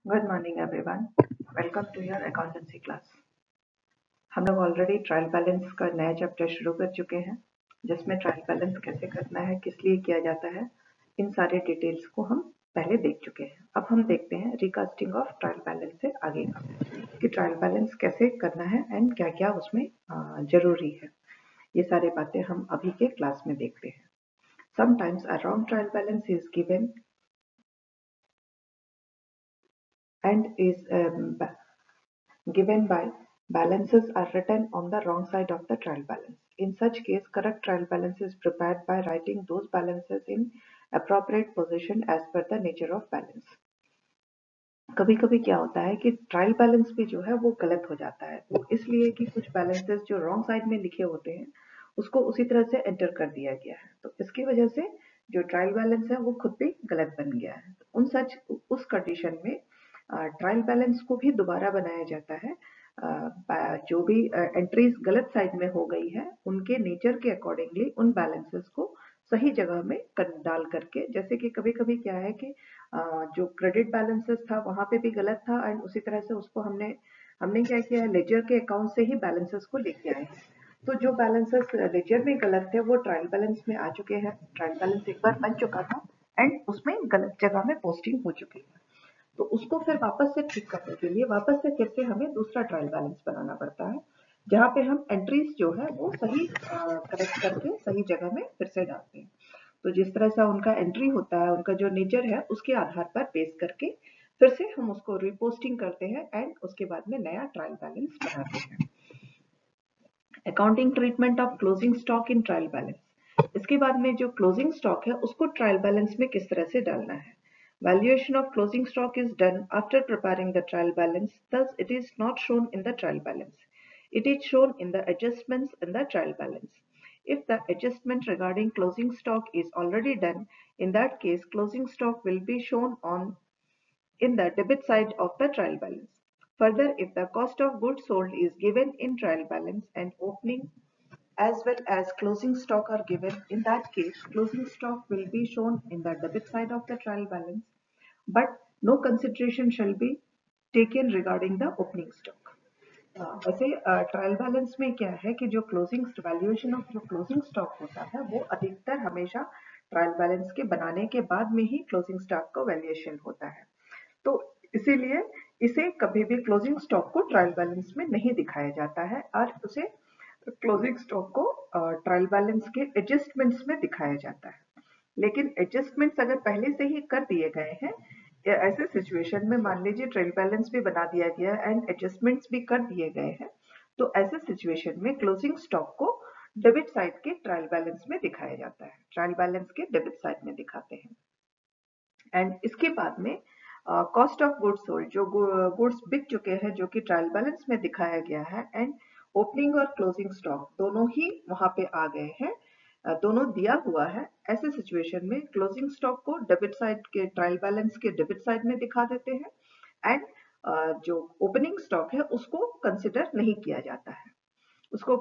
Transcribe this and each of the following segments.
Good morning everyone, welcome to your accountancy class. हम लोग already trial balance का नया चैप्टर शुरू कर चुके हैं, जिसमें ट्रायल बैलेंस कैसे करना है, किस लिए किया जाता है, इन सारे डिटेल्स को हम पहले देख चुके हैं। अब हम देखते हैं रिकास्टिंग ऑफ ट्रायल बैलेंस से आगे का, कि ट्रायल बैलेंस कैसे करना है एंड क्या क्या उसमें जरूरी है। ये सारी बातें हम अभी के क्लास में देखते हैं। Sometimes a wrong trial balance is given and is given by balances are written on the wrong side of the trial balance. In such case, correct trial balance is prepared by writing those balances in appropriate position as per the nature of balance. कभी कभी क्या होता है कि trial balance भी जो है वो गलत हो जाता है, वो इसलिए कि कुछ बैलेंसेस जो रॉन्ग साइड में लिखे होते हैं उसको उसी तरह से एंटर कर दिया गया है, तो इसकी वजह से जो ट्रायल बैलेंस है वो खुद भी गलत बन गया है। तो उस कंडीशन में ट्रायल बैलेंस को भी दोबारा बनाया जाता है। जो भी एंट्रीज गलत साइड में हो गई है उनके नेचर के अकॉर्डिंगली उन बैलेंसेस को सही जगह में डाल करके, जैसे कि कभी कभी क्या है कि जो क्रेडिट बैलेंसेस था वहां पे भी गलत था एंड उसी तरह से उसको हमने हमने क्या किया है, लेजर के अकाउंट से ही बैलेंसेस को लेके आए हैं। तो जो बैलेंसेस लेजर में गलत थे वो ट्रायल बैलेंस में आ चुके हैं। ट्रायल बैलेंस एक बार बन चुका था एंड उसमें गलत जगह में पोस्टिंग हो चुकी है, तो उसको फिर वापस से ठीक करने के लिए वापस से फिर से हमें दूसरा ट्रायल बैलेंस बनाना पड़ता है, जहाँ पे हम एंट्रीज जो है वो सही करेक्ट करके सही जगह में फिर से डालते हैं। तो जिस तरह से उनका एंट्री होता है, उनका जो नेचर है उसके आधार पर बेस करके फिर से हम उसको रिपोस्टिंग करते हैं एंड उसके बाद में नया ट्रायल बैलेंस बनाते हैं। Accounting treatment of closing stock in trial balance. इसके बाद में जो क्लोजिंग स्टॉक है उसको ट्रायल बैलेंस में किस तरह से डालना है। Valuation of closing stock is done after preparing the trial balance, thus it is not shown in the trial balance. It is shown in the adjustments in the trial balance. If the adjustment regarding closing stock is already done, in that case closing stock will be shown on in the debit side of the trial balance. Further, if the cost of goods sold is given in trial balance and opening as well as closing stock are given, in that case closing stock will be shown in the debit side of the trial balance, but no consideration shall be taken regarding the opening stock. वैसे trial balance में क्या है कि जो closing valuation of जो closing stock होता है वो अधिकतर हमेशा ट्रायल बैलेंस के बनाने के बाद में ही क्लोजिंग स्टॉक का वैल्यूएशन होता है। तो इसीलिए इसे कभी भी क्लोजिंग स्टॉक को ट्रायल बैलेंस में नहीं दिखाया जाता है और उसे क्लोजिंग स्टॉक को ट्रायल बैलेंस के एडजस्टमेंट्स में दिखाया जाता है। लेकिन एडजस्टमेंट्स अगर पहले से ही कर दिए गए हैं, ऐसे सिचुएशन में मान लीजिए ट्रायल बैलेंस भी बना दिया गया एंड एडजस्टमेंट्स भी कर दिए गए हैं, तो ऐसे सिचुएशन में क्लोजिंग स्टॉक को डेबिट साइड के ट्रायल बैलेंस में दिखाया जाता है, ट्रायल बैलेंस के डेबिट साइड में दिखाते हैं। एंड इसके बाद में कॉस्ट ऑफ गुड्स सोल्ड, जो गुड्स बिक चुके हैं जो कि ट्रायल बैलेंस में दिखाया गया है, एंड ओपनिंग और क्लोजिंग स्टॉक दोनों ही वहां पे आ गए हैं, दोनों दिया हुआ है। ऐसे सिचुएशन में क्लोजिंग स्टॉक को डेबिट साइड के ट्रायल बैलेंस के डेबिट साइड में दिखा देते हैं एंड जो ओपनिंग स्टॉक है उसको कंसिडर नहीं किया जाता है। उसको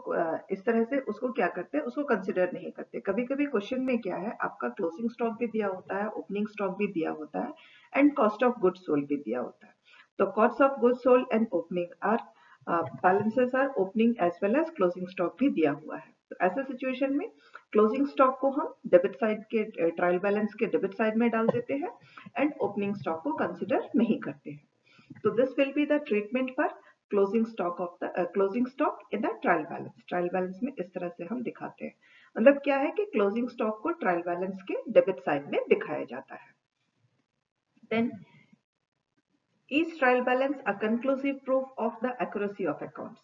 इस तरह से उसको क्या करते हैं, उसको कंसिडर नहीं करते। कभी कभी क्वेश्चन में क्या है, आपका क्लोजिंग स्टॉक भी दिया होता है, ओपनिंग स्टॉक भी दिया होता है and cost of goods sold भी दिया होता है। तो cost of goods sold and opening or balances or opening as well as closing stock भी दिया हुआ है। तो ऐसे सिचुएशन में क्लोजिंग स्टॉक को हम डेबिट साइड के ट्रायल बैलेंस के डेबिट साइड में डाल देते हैं एंड ओपनिंग स्टॉक को कंसिडर नहीं करते हैं। तो this will be the treatment for closing stock of the closing stock in the trial balance. Trial balance में इस तरह से हम दिखाते हैं, मतलब क्या है कि क्लोजिंग स्टॉक को ट्रायल बैलेंस के डेबिट साइड में दिखाया जाता है। Then is trial balance a conclusive proof of the accuracy of accounts.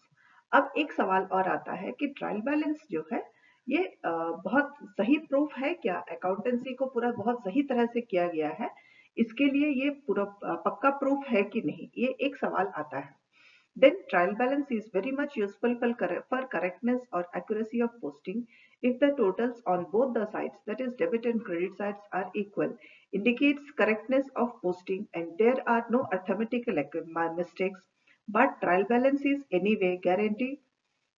अब एक सवाल और आता है कि ट्रायल बैलेंस जो है ये बहुत सही प्रूफ है क्या, अकाउंटेंसी को पूरा बहुत सही तरह से किया गया है, इसके लिए ये पूरा पक्का प्रूफ है कि नहीं, ये एक सवाल आता है। Then trial balance is very much useful for correctness or accuracy of posting if the totals on both the sides, that is debit and credit sides, are equal, indicates correctness of posting and there are no arithmetical mistakes. But trial balance is anyway guarantee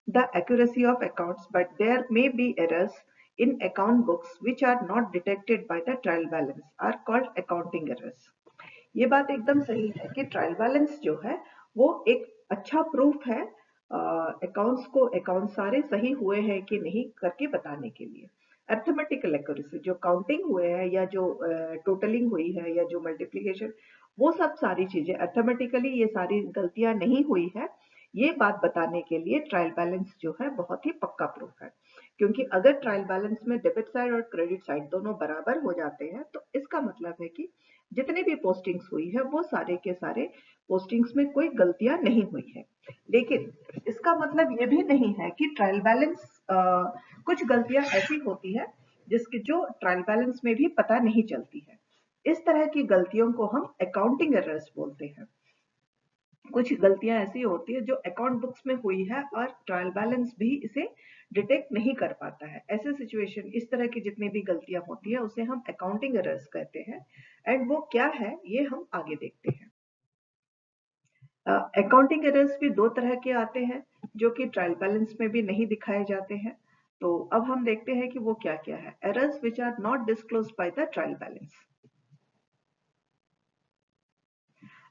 the accuracy of accounts, but there may be errors in account books which are not detected by the trial balance, are called accounting errors. ये बात एकदम सही है कि trial balance जो है वो एक अच्छा प्रूफ है अकाउंट्स को, अकाउंट सारे सही हुए हैं कि नहीं करके बताने के लिए। अर्थमेटिकल एक्यूरेसी, जो काउंटिंग हुए हैं या जो टोटलिंग हुई है या जो मल्टीप्लिकेशन, वो सब सारी चीजें अर्थमेटिकली ये सारी गलतियां नहीं हुई है, ये बात बताने के लिए ट्रायल बैलेंस जो है बहुत ही पक्का प्रूफ है। क्योंकि अगर ट्रायल बैलेंस में डेबिट साइड और क्रेडिट साइड दोनों बराबर हो जाते हैं तो इसका मतलब है कि जितनी भी पोस्टिंग्स हुई है वो सारे के सारे पोस्टिंग्स में कोई गलतियां नहीं हुई है। लेकिन इसका मतलब ये भी नहीं है कि ट्रायल बैलेंस, कुछ गलतियां ऐसी होती है जिसकी जो ट्रायल बैलेंस में भी पता नहीं चलती है। इस तरह की गलतियों को हम अकाउंटिंग एरर्स बोलते हैं। कुछ गलतियां ऐसी होती है जो अकाउंट बुक्स में हुई है और ट्रायल बैलेंस भी इसे डिटेक्ट नहीं कर पाता है। ऐसे सिचुएशन, इस तरह की जितनी भी गलतियां होती है उसे हम अकाउंटिंग एरर्स कहते हैं। एंड वो क्या है ये हम आगे देखते हैं। अकाउंटिंग एरर्स भी दो तरह के आते हैं जो कि ट्रायल बैलेंस में भी नहीं दिखाए जाते हैं। तो अब हम देखते हैं कि वो क्या क्या है। Errors which are not disclosed by the trial balance.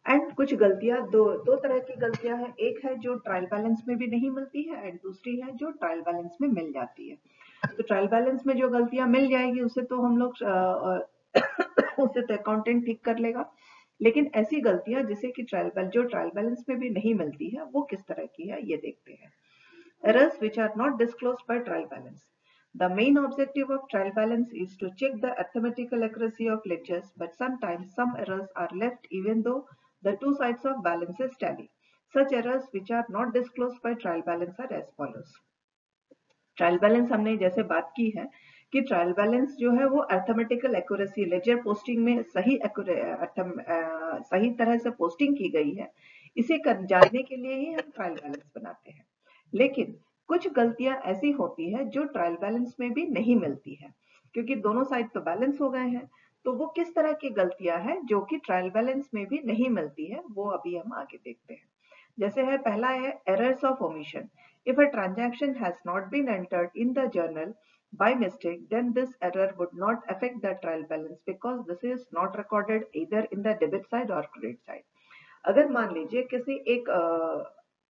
And कुछ गलतियां, दो तरह की गलतियां हैं। एक है जो ट्रायल बैलेंस में भी नहीं मिलती है एंड दूसरी है जो ट्रायल बैलेंस में मिल जाती है। तो ट्रायल बैलेंस में जो गलतियां मिल जाएगी उसे तो हम लोग उसे तो अकाउंटेंट ठीक कर लेगा। लेकिन ऐसी गलतियां जिसे कि जो ट्रायल बैलेंस में भी नहीं मिलती है वो किस तरह की है ये देखते हैं। Errors which are not disclosed by trial balance. The main objective of trial balance is to check the arithmetical accuracy of ledgers, but sometimes some errors are left even though the two sides of balances tally. Such errors which are not disclosed by trial balance are as follows. Trial balance हमने जैसे बात की है कि trial balance जो है वो arithmetical accuracy, ledger posting में सही तरह से पोस्टिंग की गई है, इसे जानने के लिए ही हम ट्रायल बैलेंस बनाते हैं। लेकिन कुछ गलतियां ऐसी होती है जो ट्रायल बैलेंस में भी नहीं मिलती है, क्योंकि दोनों साइड तो बैलेंस हो गए हैं। तो वो किस तरह की गलतियां हैं जो कि ट्रायल बैलेंस में भी नहीं मिलती है, वो अभी हम आगे देखते हैं। जैसे है, पहला है errors of omission. If a transaction has not been entered in the journal by mistake, then this error would not affect the trial balance because this is not recorded either in the debit side or credit side. अगर मान लीजिए किसी एक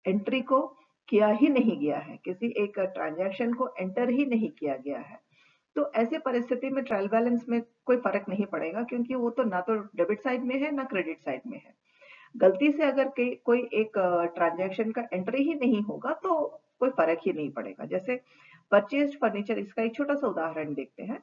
entry को किया ही नहीं गया है, किसी एक ट्रांजैक्शन को एंटर ही नहीं किया गया है, तो ऐसे परिस्थिति में ट्रायल बैलेंस में कोई फर्क नहीं पड़ेगा, क्योंकि वो तो ना तो डेबिट साइड में है ना क्रेडिट साइड में है। गलती से अगर कोई एक ट्रांजैक्शन का एंट्री ही नहीं होगा तो कोई फर्क ही नहीं पड़ेगा। जैसे परचेज्ड फर्नीचर, इसका एक छोटा सा उदाहरण देखते हैं।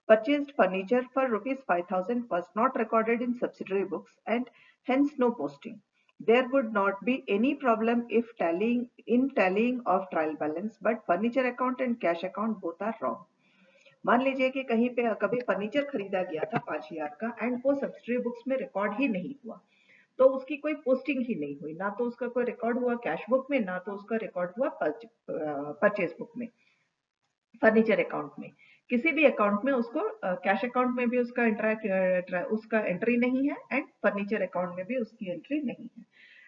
Purchased furniture for ₹5,000 was not recorded in subsidiary books and hence no posting. There would not be any problem if tallying of trial balance, but furniture account and cash account both are wrong. मान लीजिए कि कहीं पे कभी furniture खरीदा गया था 5,000 का एंड वो सब्सिडरी बुक्स में रिकॉर्ड ही नहीं हुआ, तो उसकी कोई पोस्टिंग ही नहीं हुई, ना तो उसका कोई रिकॉर्ड हुआ कैश बुक में, ना तो उसका रिकॉर्ड हुआ परचेज बुक में, फर्नीचर अकाउंट में। किसी भी अकाउंट में उसको, कैश अकाउंट में भी उसका एंट्री नहीं है एंड फर्नीचर अकाउंट में भी उसकी एंट्री नहीं है।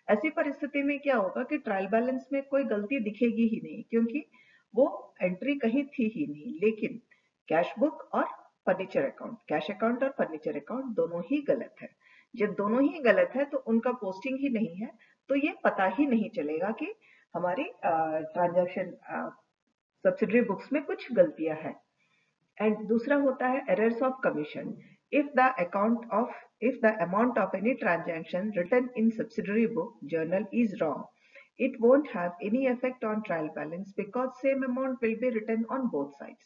ऐसी परिस्थिति में क्या होगा कि ट्रायल बैलेंस में कोई गलती दिखेगी ही नहीं, क्योंकि वो एंट्री कहीं थी ही नहीं। लेकिन कैश बुक और फर्नीचर अकाउंट, कैश अकाउंट और फर्नीचर अकाउंट दोनों ही गलत है। जब दोनों ही गलत है तो उनका पोस्टिंग ही नहीं है, तो ये पता ही नहीं चलेगा कि हमारी ट्रांजैक्शन सब्सिडरी बुक्स में कुछ गलतियां हैं। एंड दूसरा होता है errors of commission. if the account of if the amount of any transaction written in subsidiary book journal is wrong, it won't have any effect on trial balance because same amount will be written on both sides.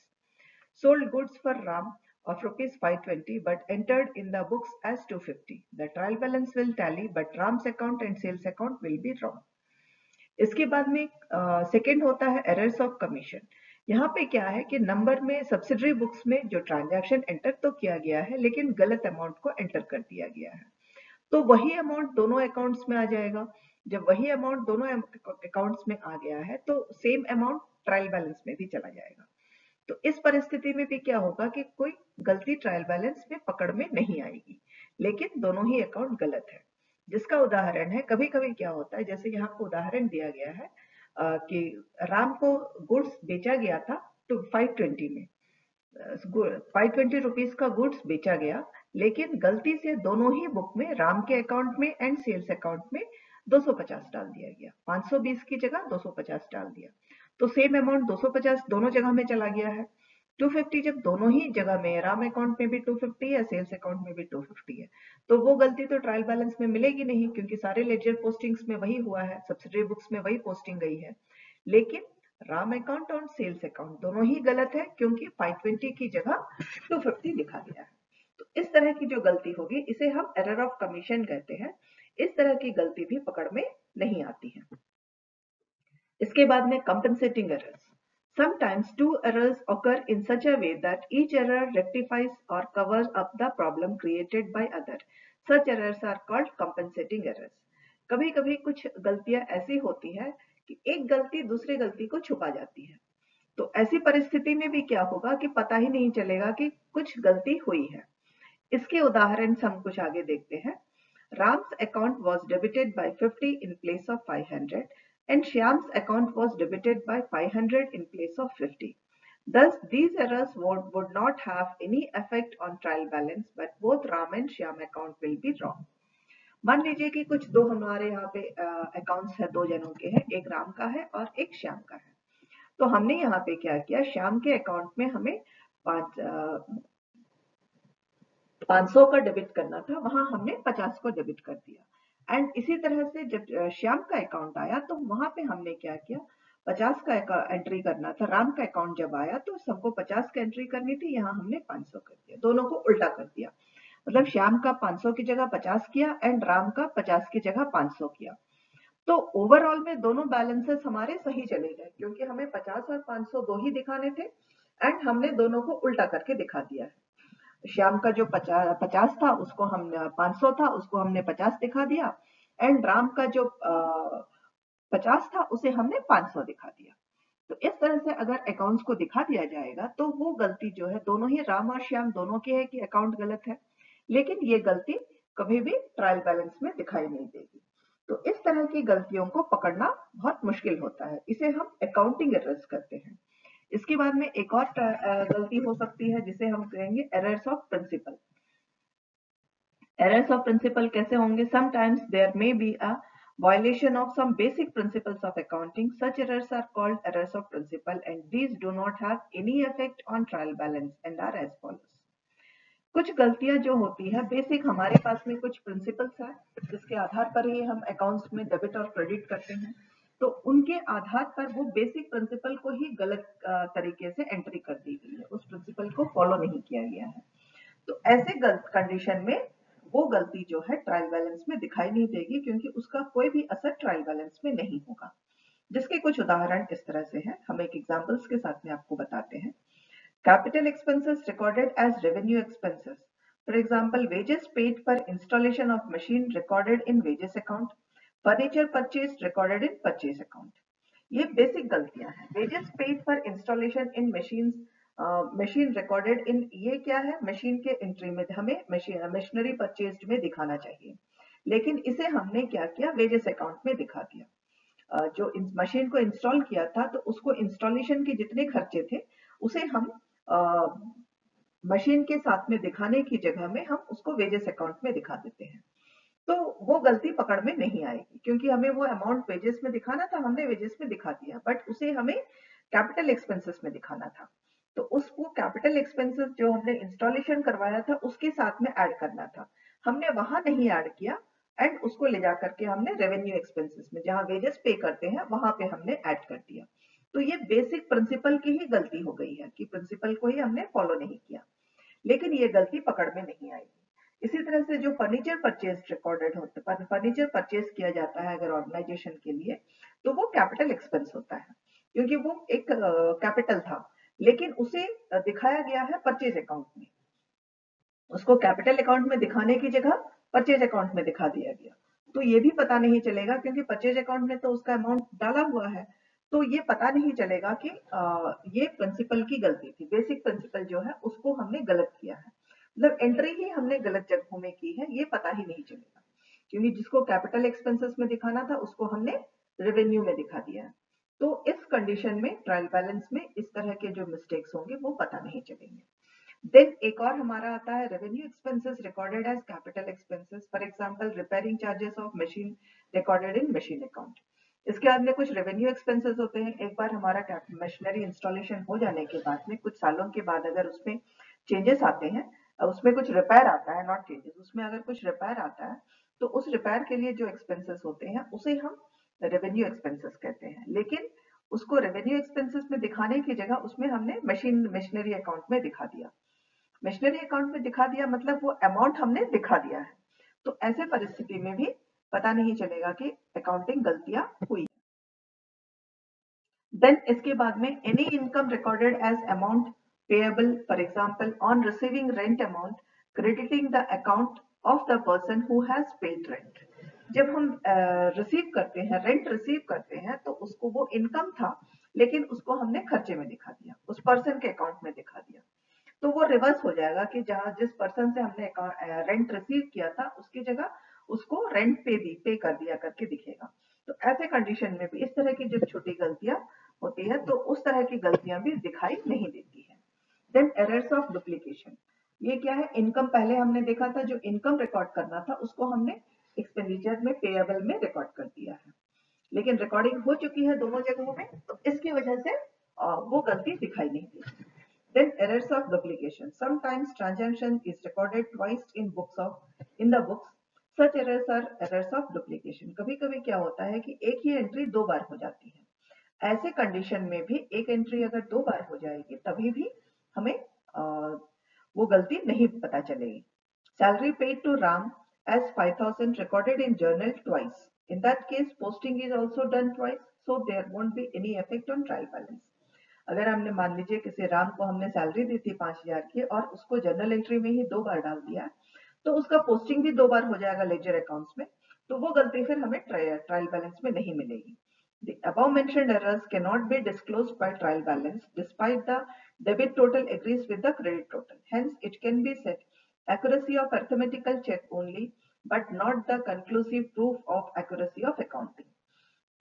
Sold goods for Ram of ₹520 but entered in the books as 250. The trial balance will tally but Ram's account and sales account will be wrong. इसके बाद में second होता है errors of commission. यहाँ पे क्या है कि नंबर में सब्सिडरी बुक्स में जो ट्रांजैक्शन एंटर तो किया गया है लेकिन गलत अमाउंट को एंटर कर दिया गया है, तो वही अमाउंट दोनों अकाउंट्स में आ जाएगा। जब वही अमाउंट दोनों अकाउंट्स में आ गया है तो सेम अमाउंट ट्रायल बैलेंस में भी चला जाएगा। तो इस परिस्थिति में भी क्या होगा कि कोई गलती ट्रायल बैलेंस में पकड़ में नहीं आएगी, लेकिन दोनों ही अकाउंट गलत है। जिसका उदाहरण है, कभी कभी क्या होता है, जैसे यहाँ को उदाहरण दिया गया है कि राम को गुड्स बेचा गया था तो 520 में, ₹520 का गुड्स बेचा गया, लेकिन गलती से दोनों ही बुक में राम के अकाउंट में एंड सेल्स अकाउंट में 250 डाल दिया गया। 520 की जगह 250 डाल दिया, तो सेम अमाउंट 250 दोनों जगह में चला गया है। 250 जब दोनों ही जगह में, राम अकाउंट में भी 250 है, सेल्स अकाउंट में भी 250 है, तो वो गलती तो ट्रायल बैलेंस में मिलेगी नहीं, क्योंकि सारे लेजर पोस्टिंग्स में वही हुआ है, सब्सिडरी बुक्स में वही पोस्टिंग गई है। लेकिन राम अकाउंट और सेल्स अकाउंट दोनों ही गलत है, क्योंकि 520 की जगह 250 लिखा गया है। तो इस तरह की जो गलती होगी इसे हम एरर ऑफ कमीशन कहते हैं। इस तरह की गलती भी पकड़ में नहीं आती है। इसके बाद में compensating errors. Sometimes two errors occur in such a way that each error rectifies or covers up the problem created by other. Such errors are called compensating errors. कभी-कभी कुछ गलतियां ऐसी होती है कि एक गलती दूसरी गलती को छुपा जाती है। तो ऐसी परिस्थिति में भी क्या होगा कि पता ही नहीं चलेगा कि कुछ गलती हुई है। इसके उदाहरण हम कुछ आगे देखते हैं। Ram's account was debited by 50 in place of 500 and Shyam's account was debited by 500 in place of 50. Thus, these errors would not have any effect on trial balance, but both Ram and Shyam account will be wrong. मान लीजिए कि कुछ दो हमारे यहाँ पे accounts है, दो जनों के हैं, एक राम का है और एक श्याम का है। तो हमने यहाँ पे क्या किया, श्याम के अकाउंट में हमें 500 का डेबिट करना था, वहां हमने 50 को डेबिट कर दिया। एंड इसी तरह से जब श्याम का अकाउंट आया तो वहां पे हमने क्या किया, 50 का एंट्री करना था। राम का अकाउंट जब आया तो सबको 50 का एंट्री करनी थी, यहाँ हमने 500 कर दिया, दोनों को उल्टा कर दिया। मतलब श्याम का 500 की जगह 50 किया एंड राम का 50 की जगह 500 किया। तो ओवरऑल में दोनों बैलेंसेस हमारे सही चले गए, क्योंकि हमें 50 और 500 दो ही दिखाने थे एंड हमने दोनों को उल्टा करके दिखा दिया है। श्याम का जो 50 था उसको हमने 500 था उसको हमने 50 दिखा दिया एंड राम का जो 50 था उसे हमने 500 दिखा दिया। तो इस तरह से अगर अकाउंट्स को दिखा दिया जाएगा तो वो गलती जो है, दोनों ही राम और श्याम दोनों की है कि अकाउंट गलत है, लेकिन ये गलती कभी भी ट्रायल बैलेंस में दिखाई नहीं देगी। तो इस तरह की गलतियों को पकड़ना बहुत मुश्किल होता है, इसे हम अकाउंटिंग एरर्स कहते हैं। इसके बाद में एक और गलती हो सकती है जिसे हम कहेंगे errors of principle. Errors of principle कैसे होंगे? Sometimes there may be a violation of some basic principles of accounting. Such errors are called errors of principle and these do not have any effect on trial balance and are as follows. कुछ गलतियां जो होती है, basic हमारे पास में कुछ principles है जिसके आधार पर ही हम अकाउंट्स में डेबिट और क्रेडिट करते हैं, तो उनके आधार पर वो बेसिक प्रिंसिपल को ही गलत तरीके से एंट्री कर दी गई है, उस प्रिंसिपल को फॉलो नहीं किया गया है। तो ऐसे कंडीशन में वो गलती जो है ट्रायल बैलेंस में दिखाई नहीं देगी, क्योंकि उसका कोई भी असर ट्रायल बैलेंस में नहीं होगा। जिसके कुछ उदाहरण इस तरह से हैं, हम एक एग्जांपल्स के साथ में आपको बताते हैं। Capital expenses recorded as revenue expenses. For example, wages paid for installation of machine recorded in wages account. Furniture purchased recorded in purchase account. ये बेसिक गलतियां हैं। Wages paid for installation in machine, machine recorded इन, ये क्या है, machine के entry में हमें machinery purchased में दिखाना चाहिए, लेकिन इसे हमने क्या किया, वेजेस अकाउंट में दिखा दिया। जो मशीन को इंस्टॉल किया था तो उसको इंस्टॉलेशन के जितने खर्चे थे उसे हम मशीन के साथ में दिखाने की जगह में हम उसको वेजेस अकाउंट में दिखा देते हैं। तो वो गलती पकड़ में नहीं आएगी, क्योंकि हमें वो अमाउंट वेजेस में दिखाना था, हमने वेजेस में दिखा दिया, बट उसे हमें कैपिटल एक्सपेंसेस में दिखाना था। तो उसको कैपिटल एक्सपेंसेस जो हमने इंस्टॉलेशन करवाया था उसके साथ में ऐड करना था, हमने वहां नहीं ऐड किया एंड उसको ले जाकर के हमने रेवेन्यू एक्सपेंसेस में, जहां वेजेस पे करते हैं वहां पे हमने ऐड कर दिया। तो ये बेसिक प्रिंसिपल की ही गलती हो गई है कि प्रिंसिपल को ही हमने फॉलो नहीं किया, लेकिन ये गलती पकड़ में नहीं आएगी। इसी तरह से जो फर्नीचर परचेज रिकॉर्डेड होता है, फर्नीचर परचेज किया जाता है अगर ऑर्गेनाइजेशन के लिए, तो वो कैपिटल एक्सपेंस होता है, क्योंकि वो एक कैपिटल था, लेकिन उसे दिखाया गया है परचेज अकाउंट में, उसको कैपिटल अकाउंट में दिखाने की जगह परचेज अकाउंट में दिखा दिया गया। तो ये भी पता नहीं चलेगा, क्योंकि परचेज अकाउंट में तो उसका अमाउंट डाला हुआ है, तो ये पता नहीं चलेगा कि ये प्रिंसिपल की गलती थी, बेसिक प्रिंसिपल जो है उसको हमने गलत किया है, मतलब एंट्री ही हमने गलत जगहों में की है, ये पता ही नहीं चलेगा, क्योंकि जिसको कैपिटल एक्सपेंसेस में दिखाना था उसको हमने रेवेन्यू में दिखा दिया है। तो इस कंडीशन में ट्रायल बैलेंस में इस तरह के जो मिस्टेक्स होंगे वो पता नहीं चलेंगे। देन एक और हमारा आता है revenue expenses recorded as capital expenses, for example repairing charges of machine recorded in machine account. इसके बाद में कुछ रेवेन्यू एक्सपेंसेस होते हैं। एक बार हमारा मशीनरी इंस्टॉलेशन हो जाने के बाद में कुछ सालों के बाद अगर उसमें चेंजेस आते हैं, उसमें कुछ रिपेयर आता है, नॉट चेंजेस, उसमें अगर कुछ रिपेयर आता है तो उस रिपेयर के लिए जो एक्सपेंसेस होते हैं उसे हम रेवेन्यू एक्सपेंसेस कहते हैं। लेकिन उसको रेवेन्यू एक्सपेंसेस में दिखाने की जगह उसमें हमने मशीनरी अकाउंट में दिखा दिया। मशीनरी अकाउंट में दिखा दिया मतलब वो अमाउंट हमने दिखा दिया है। तो ऐसे परिस्थिति में भी पता नहीं चलेगा कि अकाउंटिंग गलतियां हुई। देन इसके बाद में any income recorded as amount payable, for example on receiving rent amount crediting the account of the person who has paid rent. जब हम रिसीव करते हैं, रेंट रिसीव करते हैं, तो उसको वो इनकम था लेकिन उसको हमने खर्चे में दिखा दिया, उस पर्सन के अकाउंट में दिखा दिया। तो वो रिवर्स हो जाएगा कि जहां जिस पर्सन से हमने रेंट रिसीव किया था उसकी जगह उसको रेंट पे कर दिया करके दिखेगा। तो ऐसे कंडीशन में भी इस तरह की जब छोटी गलतियां होती है तो उस तरह की गलतियां भी दिखाई नहीं देती है। देन एरर्स ऑफ डुप्लीकेशन, ये क्या है? इनकम पहले हमने देखा था, जो इनकम रिकॉर्ड करना था उसको हमने एक्सपेंडिचर में पेएबल में रिकॉर्ड कर दिया है, लेकिन रिकॉर्डिंग हो चुकी है दोनों जगहों में, तो इसकी वजह से वो गलती दिखाई नहीं देती। Then errors of duplication. Sometimes transaction is recorded twice in the books. Such errors are errors of duplication. कभी-कभी क्या होता है कि एक ही एंट्री दो बार हो जाती है। ऐसे कंडीशन में भी एक एंट्री अगर दो बार हो जाएगी तभी भी हमें वो गलती नहीं पता चलेगी। Salary paid to Ram as 5,000 recorded in journal twice. In that case, posting is also done twice, so there won't be any effect on trial balance. अगर हमने मान लीजिए किसी राम को हमने सैलरी दी थी 5,000 की और उसको जर्नल एंट्री में ही दो बार डाल दिया, तो उसका पोस्टिंग भी दो बार हो जाएगा लेजर अकाउंट्स में, तो वो गलती फिर हमें ट्रायल बैलेंस में नहीं मिलेगी। The above mentioned errors cannot be disclosed by trial balance despite the debit total agrees with the credit total. Hence, it can be said accuracy of arithmetical check only, but not the conclusive proof of accuracy of accounting.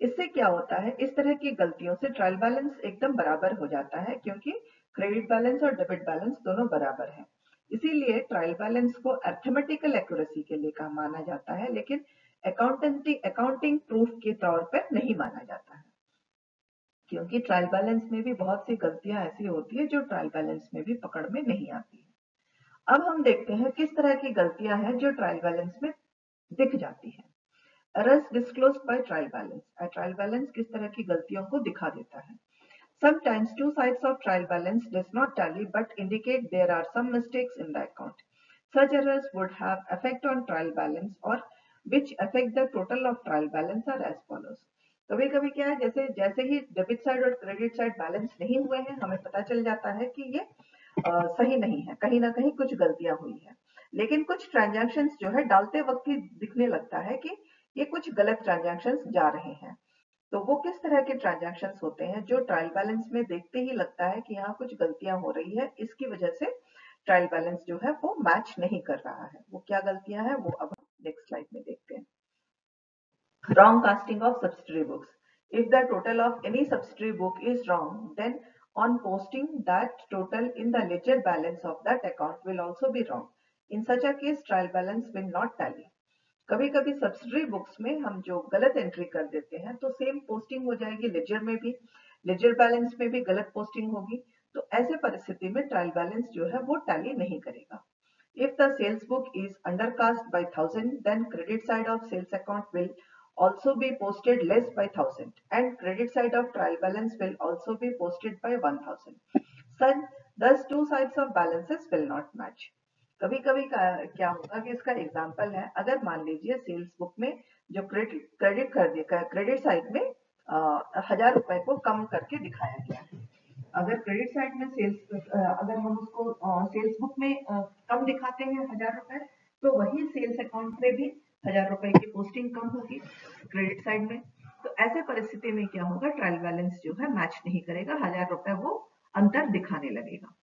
इससे क्या होता है, इस तरह की गलतियों से trial balance एकदम बराबर हो जाता है, क्योंकि क्रेडिट बैलेंस और डेबिट बैलेंस दोनों बराबर हैं। इसीलिए ट्रायल बैलेंस को अर्थमेटिकल एक्यूरेसी के लिए माना जाता है, लेकिन अकाउंटिंग प्रूफ के तौर पर नहीं माना जाता है, क्योंकि ट्रायल बैलेंस में भी बहुत सी गलतियां ऐसी होती है जो ट्रायल बैलेंस में भी पकड़ में नहीं आती है। अब हम देखते हैं किस तरह की गलतियां हैं जो ट्रायल बैलेंस में दिख जाती है। Errors disclosed by trial balance. Trial balance किस तरह की गलतियों को दिखा देता है? Sometimes two sides of trial balance does not tally but indicate there are some mistakes in the account. Such errors would have effect on trial balance or which affect the total of trial balance are as follows. कभी कभी क्या है, जैसे जैसे ही debit side और credit side balance नहीं हुए हैं, हमें पता चल जाता है कि ये सही नहीं है, कहीं ना कहीं कुछ गलतियां हुई है। लेकिन कुछ ट्रांजैक्शंस जो है डालते वक्त ही दिखने लगता है कि ये कुछ गलत ट्रांजैक्शंस जा रहे हैं। तो वो किस तरह के ट्रांजैक्शंस होते हैं जो ट्रायल बैलेंस में देखते ही लगता है कि यहाँ कुछ गलतियां हो रही है, इसकी वजह से ट्रायल बैलेंस जो है वो मैच नहीं कर रहा है। वो क्या गलतियां हैं वो अब हम नेक्स्ट स्लाइड में देखते हैं। Wrong casting of subsidiary books. If the total of any subsidiary book is wrong, then on posting that total in the ledger balance of that account will also be wrong. In such a case, trial balance will not tally. कभी कभी subsidiary books में हम जो गलत entry कर देते हैं तो सेम पोस्टिंग हो जाएगी लेजर में भी, लेजर बैलेंस में भी गलत पोस्टिंग होगी, तो ऐसे परिस्थिति में ट्रायल बैलेंस जो है वो टैली नहीं करेगा। If the sales book is undercast by 1,000, then credit side of sales account will also be posted less by 1,000 and credit side of trial balance will also be posted by 1,000. Thus two sides of balances will not match. कभी कभी क्या होगा कि इसका example है, अगर मान लीजिए सेल्स बुक में जो क्रेडिट साइड में 1,000 रुपए को कम करके दिखाया गया है। अगर क्रेडिट साइड में अगर हम उसको सेल्स बुक में कम दिखाते हैं 1,000 रुपए, तो वही सेल्स अकाउंट में भी 1,000 रुपए की पोस्टिंग कम होगी क्रेडिट साइड में। तो ऐसे परिस्थिति में क्या होगा, ट्रायल बैलेंस जो है मैच नहीं करेगा, 1,000 रुपए वो अंतर दिखाने लगेगा।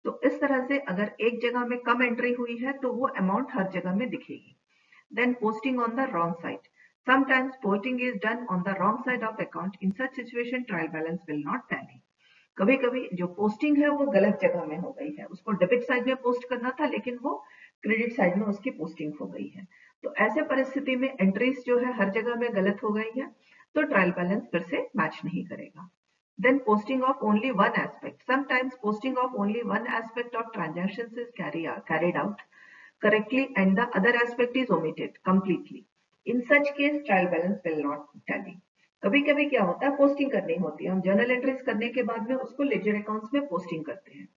तो इस तरह से अगर एक जगह में कम एंट्री हुई है तो वो अमाउंट हर जगह में दिखेगी। Then posting on the wrong side. Sometimes posting is done on the wrong side of account. In such situation, trial balance will not tally. कभी कभी जो पोस्टिंग है वो गलत जगह में हो गई है, उसको डेबिट साइड में पोस्ट करना था लेकिन वो क्रेडिट साइड में उसकी पोस्टिंग हो गई है। तो ऐसे परिस्थिति में एंट्रीज जो है हर जगह में गलत हो गई है, तो ट्रायल बैलेंस फिर से मैच नहीं करेगा। Then posting of only one aspect. Sometimes posting of only one aspect of transactions is carried out correctly and the other aspect is omitted completely. In such case, trial balance will not tally. कभी कभी क्या होता है, posting करनी होती है, हम journal entries करने के बाद में उसको लेजर अकाउंट्स में पोस्टिंग करते हैं।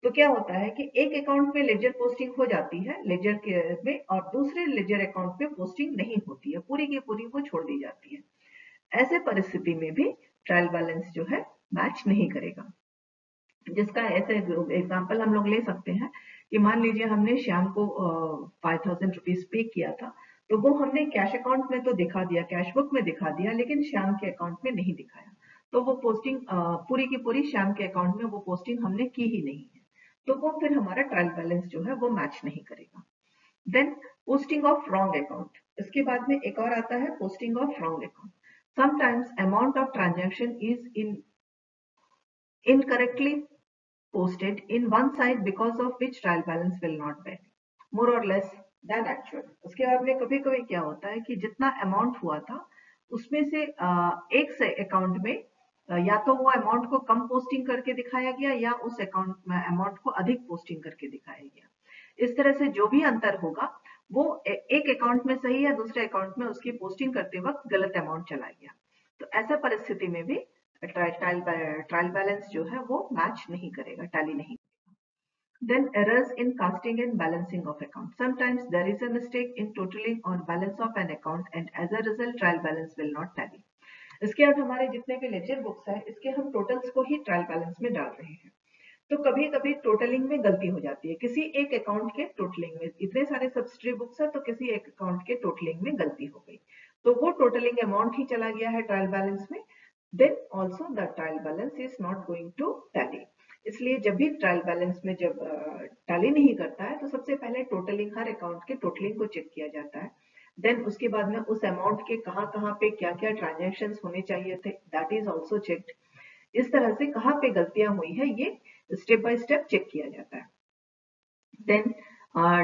तो क्या होता है कि एक अकाउंट में लेजर पोस्टिंग हो जाती है लेजर के में, और दूसरे लेजर अकाउंट में पोस्टिंग नहीं होती है, पूरी की पूरी वो छोड़ दी जाती है। ऐसे परिस्थिति में भी ट्रायल बैलेंस जो है मैच नहीं करेगा। जिसका ऐसे एग्जाम्पल हम लोग ले सकते हैं कि मान लीजिए हमने श्याम को 5000 रुपीज पे किया था, तो वो हमने कैश अकाउंट में तो दिखा दिया, कैश बुक में दिखा दिया, लेकिन श्याम के अकाउंट में नहीं दिखाया। तो वो पोस्टिंग पूरी की पूरी श्याम के अकाउंट में वो पोस्टिंग हमने की ही नहीं है, तो वो फिर हमारा ट्रायल बैलेंस जो है वो मैच नहीं करेगा। Then posting of wrong account. इसके बाद में एक और आता है posting of wrong account. Sometimes amount of transaction is incorrectly posted in one side because of which trial balance will not vary more or less than actual। उसके बाद में कभी कभी क्या होता है कि जितना अमाउंट हुआ था उसमें से एक से अकाउंट में या तो वो अमाउंट को कम पोस्टिंग करके दिखाया गया या उस अकाउंट में अमाउंट को अधिक पोस्टिंग करके दिखाया गया। इस तरह से जो भी अंतर होगा वो एक अकाउंट में सही है, दूसरे अकाउंट में उसकी पोस्टिंग करते वक्त गलत अमाउंट चला गया। तो ऐसा परिस्थिति में भी ट्रायल बैलेंस जो है वो मैच नहीं करेगा, टैली नहीं। Then errors in casting and balancing of account. Sometimes there is a mistake in totaling or balance of an account and as a result trial balance will not tally. इसके बाद हमारे जितने भी laser books है इसके हम totals को ही trial balance में डाल रहे हैं। तो कभी कभी टोटलिंग में गलती हो जाती है, किसी एक अकाउंट के टोटलिंग में, इतने सारे सब्सिडरी बुक्स है तो किसी एक अकाउंट के टोटलिंग में गलती हो गई, तो वो टोटलिंग अमाउंट ही चला गया है ट्रायल बैलेंस में। Then also the trial balance is not going to tally. इसलिए जब भी ट्रायल बैलेंस में जब टैली नहीं करता है तो सबसे पहले टोटलिंग, हर अकाउंट के टोटलिंग को चेक किया जाता है। देन उसके बाद में उस अमाउंट के कहाँ कहाँ पे क्या क्या ट्रांजेक्शन होने चाहिए थे, दैट इज ऑल्सो चेक्ड। इस तरह से कहाँ पे गलतियां हुई है ये स्टेप बाय स्टेप चेक किया जाता है। देन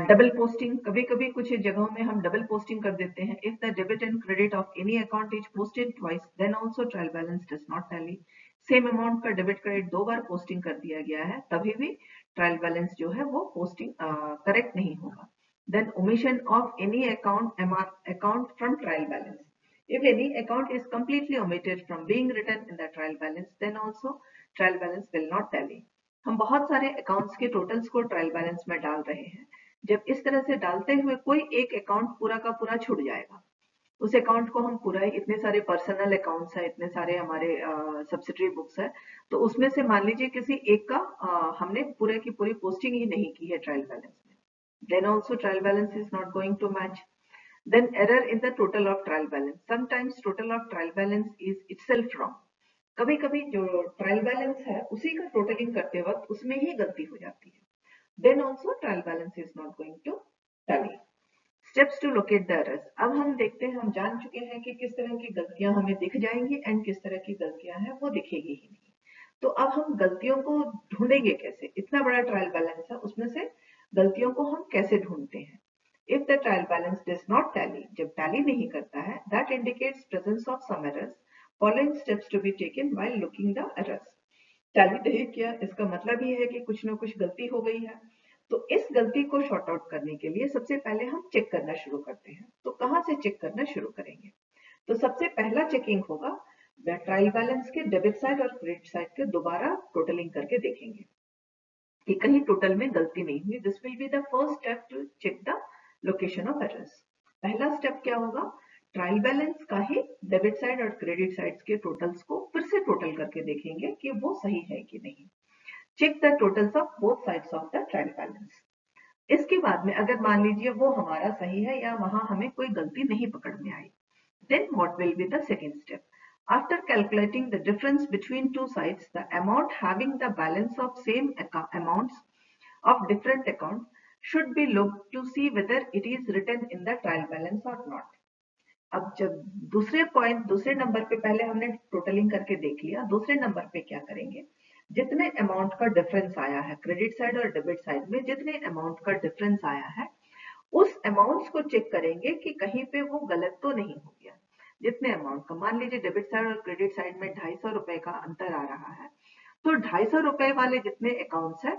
डबल पोस्टिंग, कभी कभी कुछ जगहों में हम डबल पोस्टिंग कर देते हैं। If the debit and credit of any account is posted twice then also trial balance does not tally. Same amount का डेबिट क्रेडिट दो बार पोस्टिंग कर दिया गया है तभी भी ट्रायल बैलेंस जो है वो पोस्टिंग करेक्ट नहीं होगा। Then omission of any account from trial balance. If any account is completely omitted from being written in the trial balance, then also trial balance will not tally. हम बहुत सारे accounts के totals को trial balance में डाल रहे हैं। जब इस तरह से डालते हुए कोई एक अकाउंट पूरा का पूरा छूट जाएगा, उस अकाउंट को हम पूरा, इतने सारे पर्सनल अकाउंट्स है, इतने सारे हमारे सब्सिडरी बुक्स है, तो उसमें से मान लीजिए किसी एक का हमने पूरे की पूरी पोस्टिंग ही नहीं की है ट्रायल बैलेंस में, then also trial balance is not going to match. Then error in the total of trial balance. Sometimes total of trial balance is itself wrong. कभी कभी जो ट्रायल बैलेंस है उसी का टोटलिंग करते वक्त उसमें ही गलती हो जाती है। Then also trial balance is not going to tally. Steps to locate the errors. अब हम देखते हैं, हम जान चुके हैं कि किस तरह की गलतियां हमें दिख जाएंगी एंड किस तरह की गलतियां हैं वो दिखेगी ही नहीं। तो अब हम गलतियों को ढूंढेंगे कैसे? इतना बड़ा ट्रायल बैलेंस है, उसमें से गलतियों को हम कैसे ढूंढते हैं? If the trial balance does not tally, जब tally नहीं करता है, that indicates presence of some errors. Following steps to be taken while looking the errors. Tally नहीं किया इसका मतलब ही है कि कुछ ना कुछ गलती हो गई है। तो इस गलती को शॉर्ट आउट करने के लिए सबसे पहले हम चेक करना शुरू करते हैं। तो कहाँ से चेक करना शुरू करेंगे? तो सबसे पहला चेकिंग होगा ट्रायल बैलेंस के डेबिट साइड और क्रेडिट साइड के दोबारा टोटलिंग करके देखेंगे कि कहीं टोटल में गलती नहीं हुई। This will be the first step to check the location of errors. पहला स्टेप क्या होगा? ट्रायल बैलेंस का ही डेबिट साइड और क्रेडिट साइड के टोटल्स को फिर से टोटल करके देखेंगे कि वो सही है कि नहीं। Check the totals of both sides of the trial balance. इसके बाद में अगर मान लीजिए वो हमारा सही है या वहां हमें कोई गलती नहीं पकड़ में आई, then what will be the second step? After calculating the difference between two sides, the amount having the balance of same amounts of different account should be looked to see whether it is written in the trial balance or not. अब जब दूसरे number पे पहले हमने totalling करके देख लिया, दूसरे नंबर पे क्या करेंगे, जितने अमाउंट का डिफरेंस आया है क्रेडिट साइड और डेबिट साइड में, जितने अमाउंट का डिफरेंस आया है उस अमाउंट्स को चेक करेंगे कि कहीं पे वो गलत तो नहीं हो गया। जितने अमाउंट का, मान लीजिए डेबिट साइड और क्रेडिट साइड में 250 रुपए का अंतर आ रहा है, तो 250 रुपए वाले जितने अकाउंट्स है,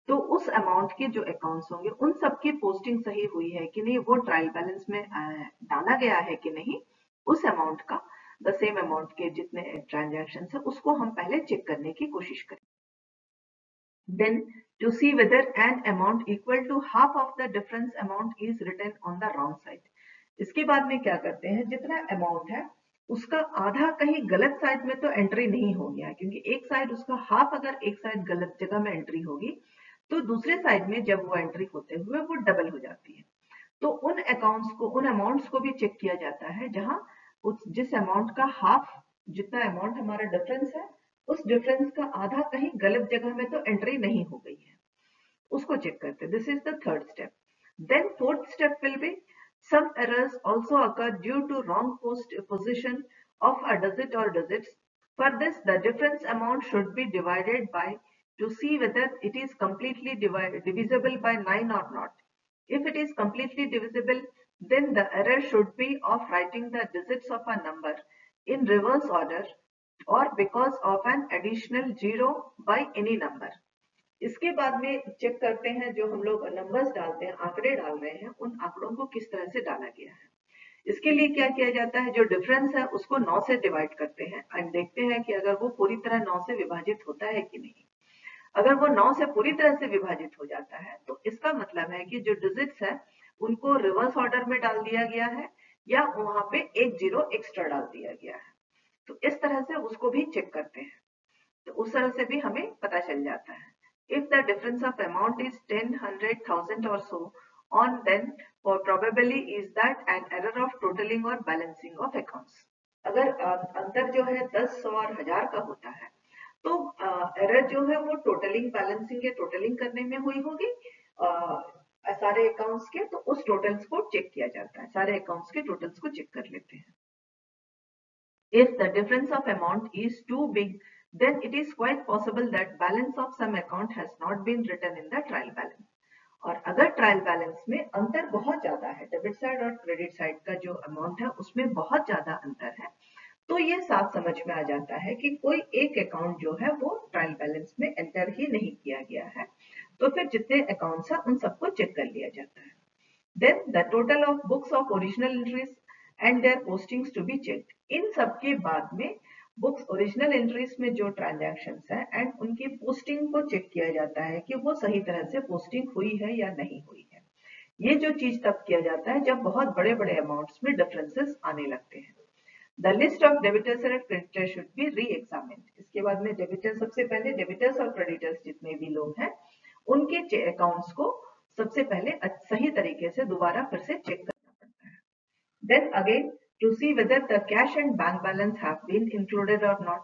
तो उस अमाउंट के जो अकाउंट्स होंगे उन सबकी पोस्टिंग सही हुई है कि नहीं, वो ट्रायल बैलेंस में डाला गया है कि नहीं, उस अमाउंट का, द सेम अमाउंट के जितने ट्रांजैक्शन है उसको हम पहले चेक करने की कोशिश करें। Then to see whether an amount equal to half of the difference amount is written on the wrong side. इसके बाद में क्या करते हैं, जितना अमाउंट है उसका आधा कहीं गलत साइड में तो एंट्री नहीं हो गया, क्योंकि एक साइड उसका हाफ, अगर एक साइड गलत जगह में एंट्री होगी तो दूसरे साइड में जब वो एंट्री होते हुए वो डबल हो जाती है। तो उन अकाउंट्स को, उन अमाउंट्स को भी चेक किया जाता है जहां जिस अमाउंट का हाफ, जितना अमाउंट हमारा डिफरेंस है उस डिफरेंस का आधा कहीं गलत जगह में तो एंट्री नहीं हो गई है, उसको चेक करते हैं। This is the third step. Then fourth step will be some errors also occur due to wrong position of a digit or digits. For this, the difference amount should be divided by to see whether it is completely divisible by 9 or not. If it is completely divisible, then the error should be of writing the digits of a number in reverse order or because of an additional zero by any number. इसके बाद में check करते हैं, जो हम लोग numbers डालते हैं, आंकड़े डाल रहे हैं, उन आंकड़ों को किस तरह से डाला गया है। इसके लिए क्या किया जाता है, जो डिफरेंस है उसको 9 से डिवाइड करते हैं एंड देखते हैं कि अगर वो पूरी तरह 9 से विभाजित होता है कि नहीं। अगर वो 9 से पूरी तरह से विभाजित हो जाता है तो इसका मतलब है कि जो डिजिट्स है उनको रिवर्स ऑर्डर में डाल दिया गया है या वहां पे एक जीरो एक्स्ट्रा डाल दिया गया है। तो इस तरह से उसको भी चेक करते हैं, तो उस तरह से भी हमें पता चल जाता है। If the difference of amount is 10, 100, 1000 or so on, then probably is that an error of totaling or balancing of accounts. अगर अंतर जो है 10, 100 और 1000 का होता है तो एरर जो है वो टोटलिंग, बैलेंसिंग या टोटलिंग करने में हुई होगी सारे अकाउंट्स के, तो उस टोटल्स को चेक किया जाता है, सारे अकाउंट्स के टोटल्स को चेक कर लेते हैं। If the difference of amount is too big, then it is quite possible that balance of some account has not been written in the trial balance. और अगर ट्रायल बैलेंस में अंतर बहुत ज्यादा है, डेबिट साइड और क्रेडिट साइड का जो अमाउंट है उसमें बहुत ज्यादा अंतर है, तो ये साफ समझ में आ जाता है कि कोई एक अकाउंट जो है वो ट्रायल बैलेंस में एंटर ही नहीं किया गया है। तो फिर जितने अकाउंट्स हैं उन सबको चेक कर लिया जाता है। Then the total of books of original entries and their postings to be checked. इन सब के बाद में बुक्स, ओरिजिनल एंट्रीज में जो ट्रांजैक्शंस है एंड उनकी पोस्टिंग को चेक किया जाता है कि वो सही तरह से पोस्टिंग हुई है या नहीं हुई है। ये जो चीज तब किया जाता है जब बहुत बड़े बड़े अमाउंट्स में डिफरेंसेस आने लगते हैं। The list of debtors and creditors should be री एग्जामिन्ड। इसके बाद में डेबिटर्स, सबसे पहले डेबिटर्स और क्रेडिटर्स जितने भी लोग हैं उनके अकाउंट्स को सबसे पहले सही तरीके से दोबारा फिर से चेक करना पड़ता है। Then again to see whether the cash and bank balance have been included or not.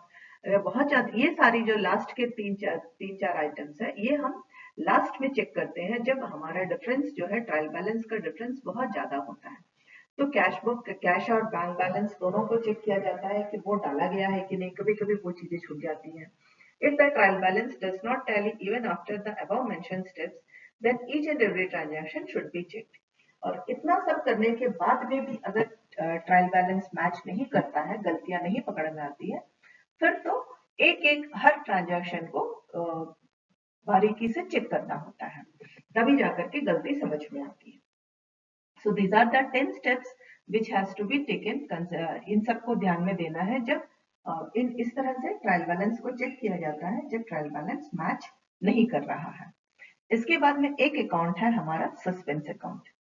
बहुत ज्यादा ये सारी जो लास्ट के तीन चार आइटम्स है ये हम लास्ट में चेक करते हैं जब हमारा डिफरेंस जो है, ट्रायल बैलेंस का डिफरेंस बहुत ज्यादा होता है। तो कैश बुक, कैश और बैंक बैलेंस दोनों को चेक किया जाता है कि वो डाला गया है कि नहीं। कभी कभी वो चीजें छूट जाती हैं। If the trial balance does not tally even after the above mentioned steps, then each and every transaction should be checked. और इतना सब करने के बाद में भी अगर ट्रायल बैलेंस मैच नहीं करता है, गलतियां नहीं पकड़ में आती है, फिर तो एक एक हर ट्रांजैक्शन को बारीकी से चेक करना होता है, तभी जाकर के गलती समझ में आती है। So these are the 10 steps which has to be taken. इन सबको ध्यान में देना है जब इस तरह से ट्रायल बैलेंस को चेक किया जाता है, जब ट्रायल बैलेंस मैच नहीं कर रहा है। इसके बाद में एक अकाउंट है हमारा suspense account.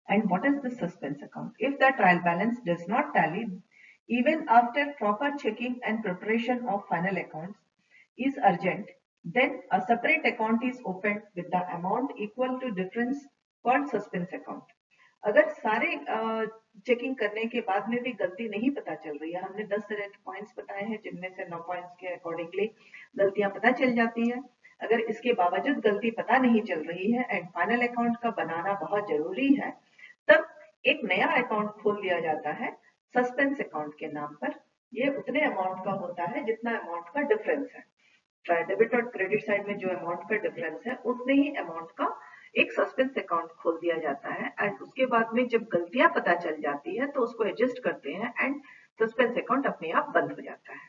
And what is the suspense account? If the trial balance does not tally, even after proper checking and preparation of final accounts is urgent, then a separate account is opened with the amount equal to difference called suspense account. अगर सारे checking करने के बाद में भी गलती नहीं पता चल रही है, हमने 10 तरह के पॉइंट्स बताए हैं जिनमें से 9 पॉइंट्स के अकॉर्डिंगली गलतियां पता चल जाती है। अगर इसके बावजूद गलती पता नहीं चल रही है एंड फाइनल अकाउंट का बनाना बहुत जरूरी है, तब एक नया अकाउंट खोल लिया जाता है सस्पेंस अकाउंट के नाम पर। ये उतने अमाउंट का होता है जितना अमाउंट का डिफरेंस है। डेबिट और क्रेडिट साइड में जो अमाउंट का डिफरेंस है उतने ही अमाउंट का एक सस्पेंस अकाउंट खोल दिया जाता है एंड उसके बाद में जब गलतियां पता चल जाती है तो उसको एडजस्ट करते हैं एंड सस्पेंस अकाउंट अपने आप बंद हो जाता है।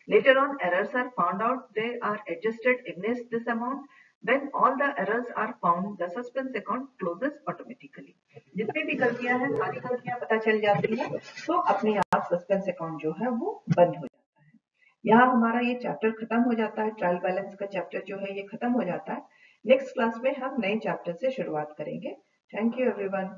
Later on, errors are found out. They are adjusted against this amount. When all the errors are found, the suspense account closes automatically. जितनी भी गलतियां हैं सारी गलतियां पता चल जाती हैं तो अपने आप सस्पेंस अकाउंट जो है वो बंद हो जाता है। यहाँ हमारा ये चैप्टर खत्म हो जाता है। ट्रायल बैलेंस का चैप्टर जो है ये खत्म हो जाता है। नेक्स्ट क्लास में हम नए चैप्टर से शुरुआत करेंगे। Thank you everyone.